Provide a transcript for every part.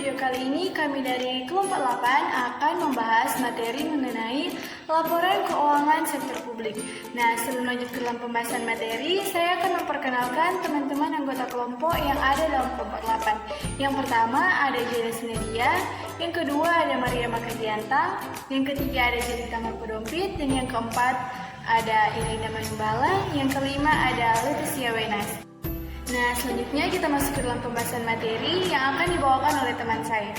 video kali ini kami dari kelompok 8 akan membahas materi mengenai laporan keuangan sektor publik. Nah, sebelum lanjut ke dalam pembahasan materi, saya akan memperkenalkan teman-teman anggota kelompok yang ada dalam kelompok 8. Yang pertama ada Jana Sinedia, yang kedua ada Maria Makadianta, yang ketiga ada Jelita Marpodompit, dan yang keempat ada Irina Manumbala, yang kelima ada Leticia Wenas. Nah, selanjutnya kita masuk ke dalam pembahasan materi yang akan dibawakan oleh teman saya.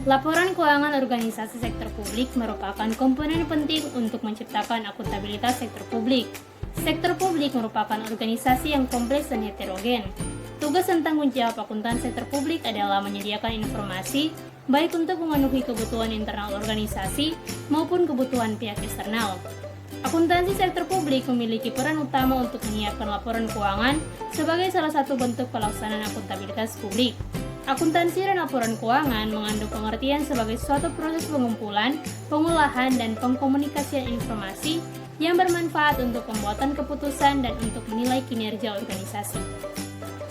Laporan keuangan organisasi sektor publik merupakan komponen penting untuk menciptakan akuntabilitas sektor publik. Sektor publik merupakan organisasi yang kompleks dan heterogen. Tugas dan tanggung jawab akuntan sektor publik adalah menyediakan informasi baik untuk memenuhi kebutuhan internal organisasi maupun kebutuhan pihak eksternal. Akuntansi sektor publik memiliki peran utama untuk menyiapkan laporan keuangan sebagai salah satu bentuk pelaksanaan akuntabilitas publik. Akuntansi dan laporan keuangan mengandung pengertian sebagai suatu proses pengumpulan, pengolahan, dan pengkomunikasian informasi yang bermanfaat untuk pembuatan keputusan dan untuk menilai kinerja organisasi.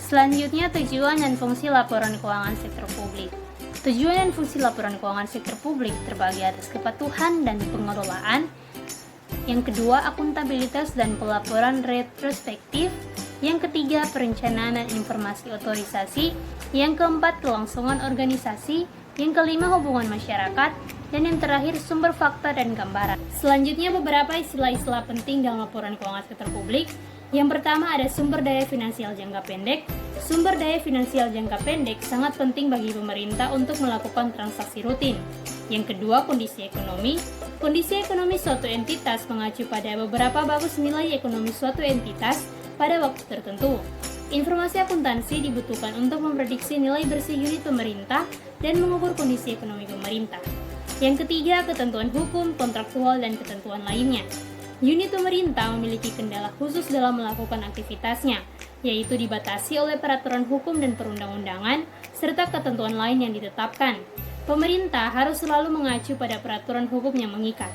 Selanjutnya, tujuan dan fungsi laporan keuangan sektor publik. Tujuan dan fungsi laporan keuangan sektor publik terbagi atas kepatuhan dan pengelolaan. Yang kedua, akuntabilitas dan pelaporan retrospektif. Yang ketiga, perencanaan dan informasi otorisasi. Yang keempat, kelangsungan organisasi. Yang kelima, hubungan masyarakat. Dan yang terakhir, sumber fakta dan gambaran. Selanjutnya, beberapa istilah-istilah penting dalam laporan keuangan sektor publik. Yang pertama ada sumber daya finansial jangka pendek. Sumber daya finansial jangka pendek sangat penting bagi pemerintah untuk melakukan transaksi rutin. Yang kedua, kondisi ekonomi. Kondisi ekonomi suatu entitas mengacu pada beberapa bagus nilai ekonomi suatu entitas pada waktu tertentu. Informasi akuntansi dibutuhkan untuk memprediksi nilai bersih unit pemerintah dan mengukur kondisi ekonomi pemerintah. Yang ketiga, ketentuan hukum, kontraktual, dan ketentuan lainnya. Unit pemerintah memiliki kendala khusus dalam melakukan aktivitasnya, yaitu dibatasi oleh peraturan hukum dan perundang-undangan, serta ketentuan lain yang ditetapkan. Pemerintah harus selalu mengacu pada peraturan hukum yang mengikat.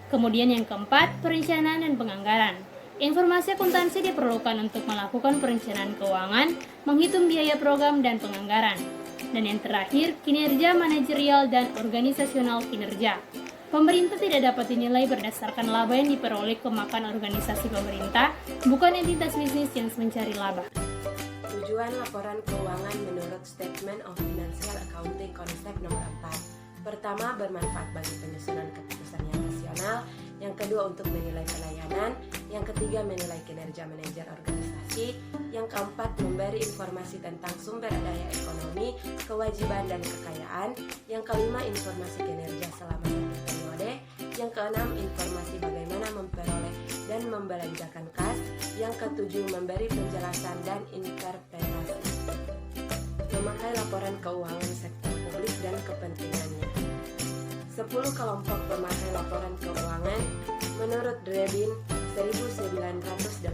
Kemudian yang keempat, perencanaan dan penganggaran. Informasi akuntansi diperlukan untuk melakukan perencanaan keuangan, menghitung biaya program dan penganggaran. Dan yang terakhir, kinerja manajerial dan organisasional kinerja. Pemerintah tidak dapat dinilai berdasarkan laba yang diperoleh kemakan organisasi pemerintah, bukan entitas bisnis yang mencari laba. Tujuan laporan keuangan menurut Statement of Financial Accounting konsep nomor 4. Pertama, bermanfaat bagi penyusunan keputusan yang rasional. Yang kedua, untuk menilai pelayanan. Yang ketiga, menilai kinerja manajer organisasi. Yang keempat, memberi informasi tentang sumber daya ekonomi, kewajiban dan kekayaan. Yang kelima, informasi kinerja selama satu periode. Yang keenam, informasi bagaimana memperoleh dan membelanjakan kas. Yang ketujuh, memberi penjelasan dan interpretasi. Memakai laporan keuangan sektor publik dan kepentingannya. 10 kelompok pemakai laporan keuangan menurut Drebin 1981.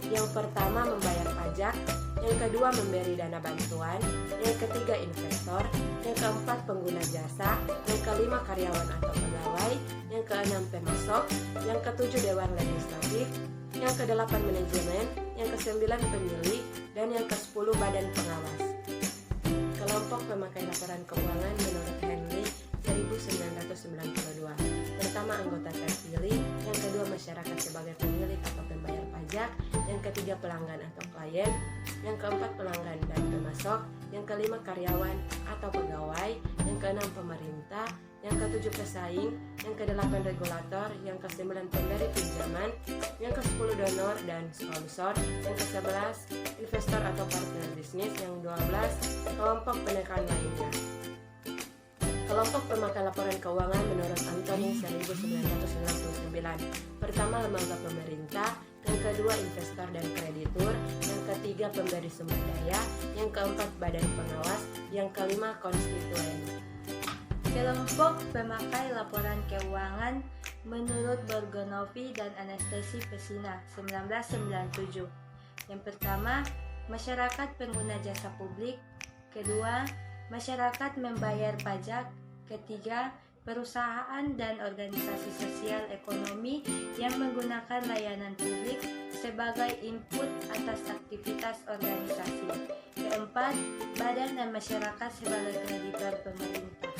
Yang pertama, membayar pajak. Yang kedua, memberi dana bantuan. Yang ketiga, investor. Yang keempat, pengguna jasa. Yang kelima, karyawan atau pegawai. Yang keenam, pemasok. Yang ketujuh, dewan legislatif. Yang kedelapan, manajemen. Yang kesembilan, pemilih. Dan yang ke-10, badan pengawas. Kelompok pemakai laporan keuangan menurut Henley 1992. Pertama, anggota terpilih. Yang kedua, masyarakat sebagai pemilik atau pembayar pajak. Yang ketiga, pelanggan atau klien. Yang keempat, pelanggan dan pemasok. Yang kelima, karyawan atau pegawai. Yang keenam, pemerintah. Yang ketujuh, pesaing. Yang kedelapan, regulator. Yang kesembilan, pemberi pinjaman. Yang ke-10, donor dan sponsor. Yang ke-11, investor atau partner bisnis. Yang 12, kelompok penekan lainnya. Kelompok pemakai laporan keuangan menurut Anthony 1999. Pertama, lembaga pemerintah. Yang kedua, investor dan kreditur. Yang ketiga, pemberi sumber daya. Yang keempat, badan pengawas. Yang kelima, konstituen. Kelompok pemakai laporan keuangan menurut Borgonovi dan Anastasi Pesina 1997. Yang pertama, masyarakat pengguna jasa publik. Kedua, masyarakat membayar pajak. Ketiga, perusahaan dan organisasi sosial ekonomi yang menggunakan layanan publik sebagai input atas aktivitas organisasi. Keempat, badan dan masyarakat sebagai kreditor pemerintah.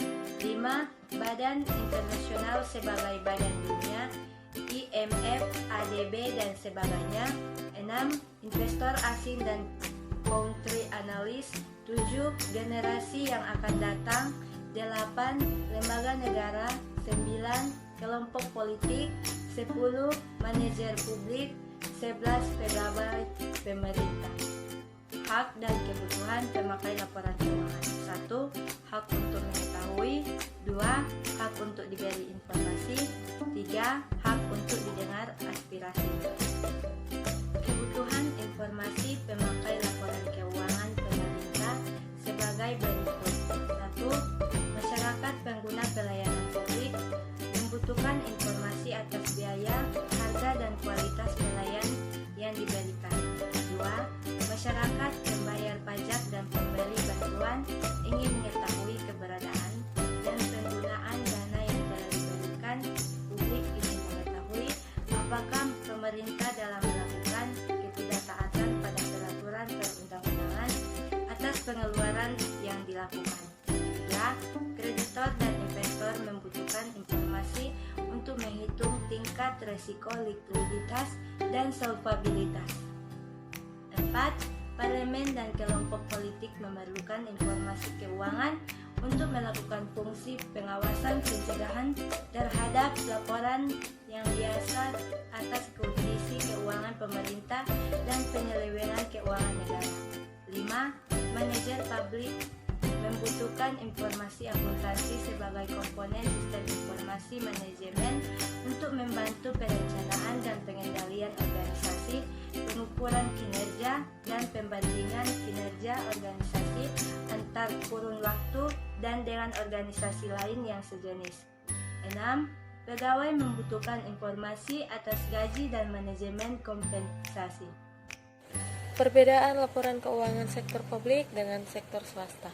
5. Badan internasional sebagai badan dunia, IMF, ADB, dan sebagainya. 6. Investor asing dan country analyst. 7. Generasi yang akan datang. 8. Lembaga negara. 9. Kelompok politik. 10. Manajer publik. 11. Pegawai pemerintah. Hak dan kebutuhan pemakai laporan keuangan. 1. Hak untuk mengetahui. 2. Hak untuk diberi informasi. 3. Hak untuk didengar aspirasi. Kebutuhan informasi pemakai laporan keuangan pemerintah sebagai berikut. 1. Masyarakat pengguna pelayanan publik membutuhkan informasi atas biaya, harga, dan kualitas pelayan yang diberikan. 2. Masyarakat pembayar pajak dan pemberi bantuan ingin mengetahui keberadaan dan penggunaan dana yang telah diberikan. Publik ingin mengetahui apakah pemerintah dalam melakukan ketidaktaatan pada peraturan perundang-undangan atas pengeluaran yang dilakukan. 3. Kreditor dan investor membutuhkan informasi untuk menghitung tingkat resiko likuiditas dan solvabilitas. 4. Parlemen dan kelompok politik memerlukan informasi keuangan untuk melakukan fungsi pengawasan pencegahan terhadap laporan yang biasa atas kondisi keuangan pemerintah dan penyelewengan keuangan negara. 5. Manajer publik membutuhkan informasi akuntansi sebagai komponen sistem informasi manajemen untuk membantu perencanaan dan pengendalian organisasi, pengukuran kinerja, dan pembandingan kinerja organisasi antar kurun waktu dan dengan organisasi lain yang sejenis. 6. Pegawai membutuhkan informasi atas gaji dan manajemen kompensasi. Perbedaan laporan keuangan sektor publik dengan sektor swasta.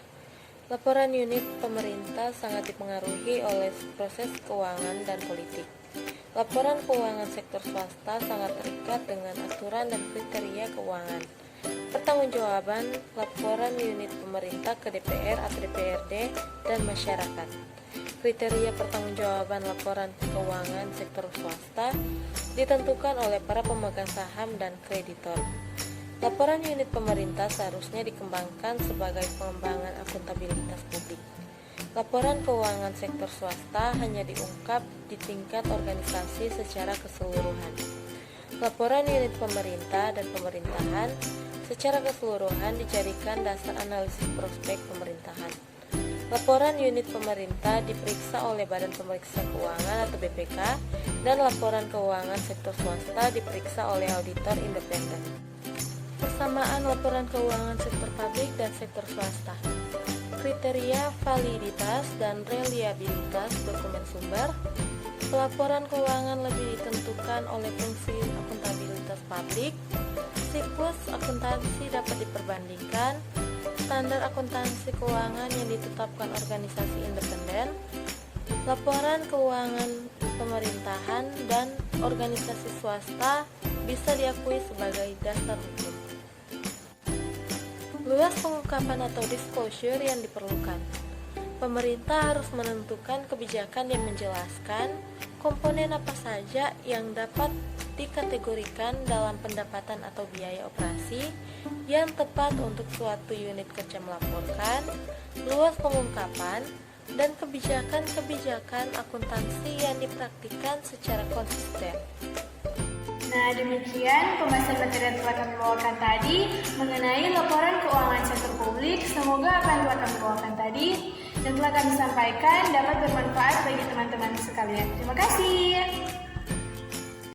Laporan unit pemerintah sangat dipengaruhi oleh proses keuangan dan politik. Laporan keuangan sektor swasta sangat terikat dengan aturan dan kriteria keuangan. Pertanggungjawaban laporan unit pemerintah ke DPR atau DPRD dan masyarakat. Kriteria pertanggungjawaban laporan keuangan sektor swasta ditentukan oleh para pemegang saham dan kreditor. Laporan unit pemerintah seharusnya dikembangkan sebagai pengembangan akuntabilitas publik. Laporan keuangan sektor swasta hanya diungkap di tingkat organisasi secara keseluruhan. Laporan unit pemerintah dan pemerintahan secara keseluruhan dijadikan dasar analisis prospek pemerintahan. Laporan unit pemerintah diperiksa oleh Badan Pemeriksa Keuangan atau BPK, dan laporan keuangan sektor swasta diperiksa oleh auditor independen. Persamaan laporan keuangan sektor publik dan sektor swasta. Kriteria validitas dan reliabilitas dokumen sumber. Pelaporan keuangan lebih ditentukan oleh fungsi akuntabilitas publik. Siklus akuntansi dapat diperbandingkan. Standar akuntansi keuangan yang ditetapkan organisasi independen. Laporan keuangan pemerintahan dan organisasi swasta bisa diakui sebagai dasar hukum. Luas pengungkapan atau disclosure yang diperlukan. Pemerintah harus menentukan kebijakan yang menjelaskan komponen apa saja yang dapat dikategorikan dalam pendapatan atau biaya operasi yang tepat untuk suatu unit kerja melaporkan, luas pengungkapan, dan kebijakan-kebijakan akuntansi yang dipraktikkan secara konsisten. Nah, demikian pembahasan materi yang telah kami bawakan tadi mengenai laporan keuangan sektor publik. Semoga apa yang telah kami bawakan tadi dan telah kami sampaikan dapat bermanfaat bagi teman-teman sekalian. Terima kasih.